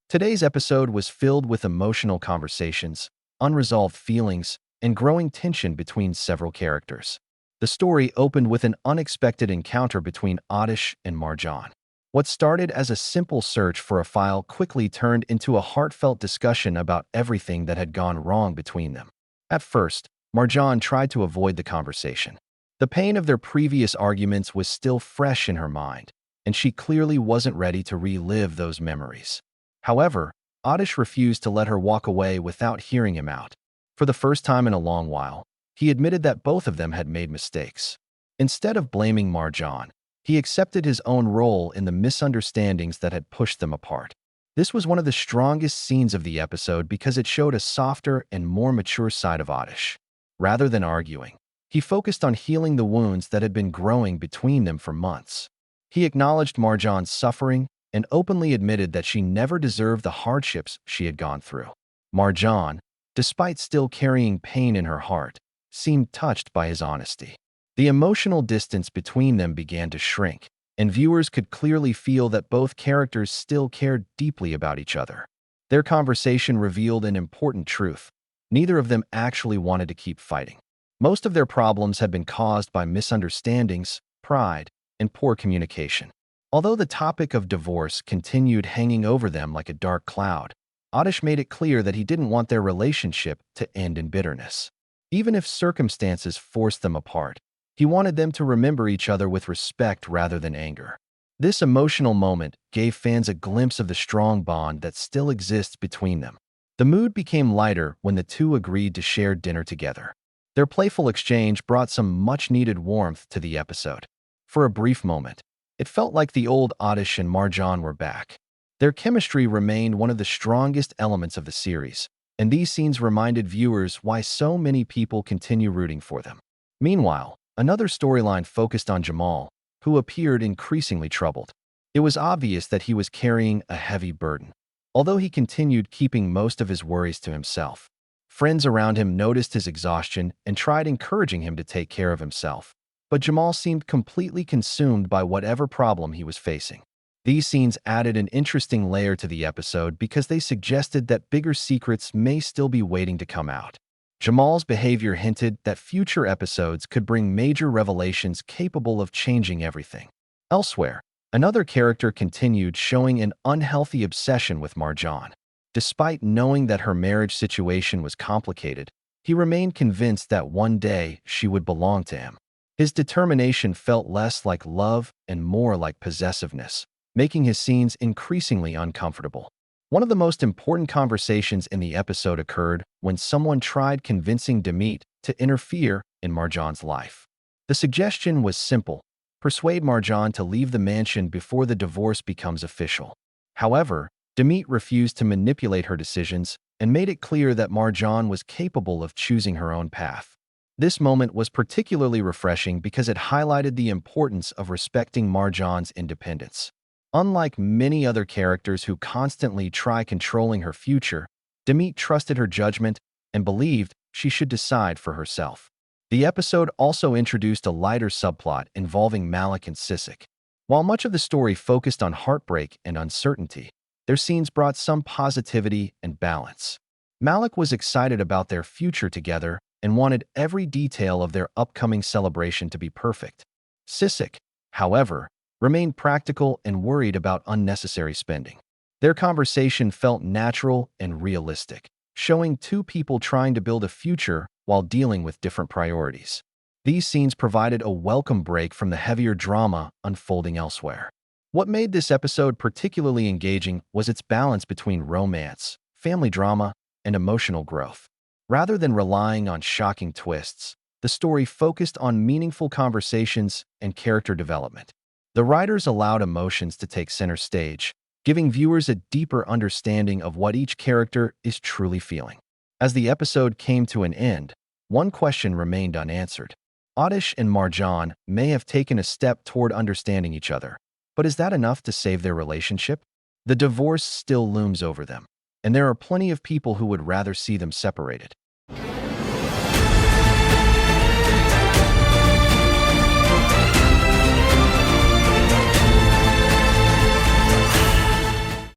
Today's episode was filled with emotional conversations, unresolved feelings, and growing tension between several characters. The story opened with an unexpected encounter between Ateş and Marjan. What started as a simple search for a file quickly turned into a heartfelt discussion about everything that had gone wrong between them. At first, Marjan tried to avoid the conversation. The pain of their previous arguments was still fresh in her mind, and she clearly wasn't ready to relive those memories. However, Ateş refused to let her walk away without hearing him out. For the first time in a long while, he admitted that both of them had made mistakes. Instead of blaming Marjan, he accepted his own role in the misunderstandings that had pushed them apart. This was one of the strongest scenes of the episode because it showed a softer and more mature side of Ateş. Rather than arguing, he focused on healing the wounds that had been growing between them for months. He acknowledged Marjan's suffering and openly admitted that she never deserved the hardships she had gone through. Marjan, despite still carrying pain in her heart, seemed touched by his honesty. The emotional distance between them began to shrink, and viewers could clearly feel that both characters still cared deeply about each other. Their conversation revealed an important truth. Neither of them actually wanted to keep fighting. Most of their problems had been caused by misunderstandings, pride, and poor communication. Although the topic of divorce continued hanging over them like a dark cloud, Ateş made it clear that he didn't want their relationship to end in bitterness. Even if circumstances forced them apart, he wanted them to remember each other with respect rather than anger. This emotional moment gave fans a glimpse of the strong bond that still exists between them. The mood became lighter when the two agreed to share dinner together. Their playful exchange brought some much-needed warmth to the episode. For a brief moment, it felt like the old Ateş and Marjan were back. Their chemistry remained one of the strongest elements of the series, and these scenes reminded viewers why so many people continue rooting for them. Meanwhile, another storyline focused on Jamal, who appeared increasingly troubled. It was obvious that he was carrying a heavy burden. Although he continued keeping most of his worries to himself, friends around him noticed his exhaustion and tried encouraging him to take care of himself. But Jamal seemed completely consumed by whatever problem he was facing. These scenes added an interesting layer to the episode because they suggested that bigger secrets may still be waiting to come out. Jamal's behavior hinted that future episodes could bring major revelations capable of changing everything. Elsewhere, another character continued showing an unhealthy obsession with Marjan. Despite knowing that her marriage situation was complicated, he remained convinced that one day she would belong to him. His determination felt less like love and more like possessiveness, making his scenes increasingly uncomfortable. One of the most important conversations in the episode occurred when someone tried convincing Demit to interfere in Marjan's life. The suggestion was simple: persuade Marjan to leave the mansion before the divorce becomes official. However, Demit refused to manipulate her decisions and made it clear that Marjan was capable of choosing her own path. This moment was particularly refreshing because it highlighted the importance of respecting Marjan's independence. Unlike many other characters who constantly try controlling her future, Demit trusted her judgment and believed she should decide for herself. The episode also introduced a lighter subplot involving Malik and Sisik. While much of the story focused on heartbreak and uncertainty, their scenes brought some positivity and balance. Malik was excited about their future together and wanted every detail of their upcoming celebration to be perfect. Sisik, however, remained practical and worried about unnecessary spending. Their conversation felt natural and realistic, showing two people trying to build a future while dealing with different priorities. These scenes provided a welcome break from the heavier drama unfolding elsewhere. What made this episode particularly engaging was its balance between romance, family drama, and emotional growth. Rather than relying on shocking twists, the story focused on meaningful conversations and character development. The writers allowed emotions to take center stage, giving viewers a deeper understanding of what each character is truly feeling. As the episode came to an end, one question remained unanswered. Ateş and Marjan may have taken a step toward understanding each other, but is that enough to save their relationship? The divorce still looms over them, and there are plenty of people who would rather see them separated.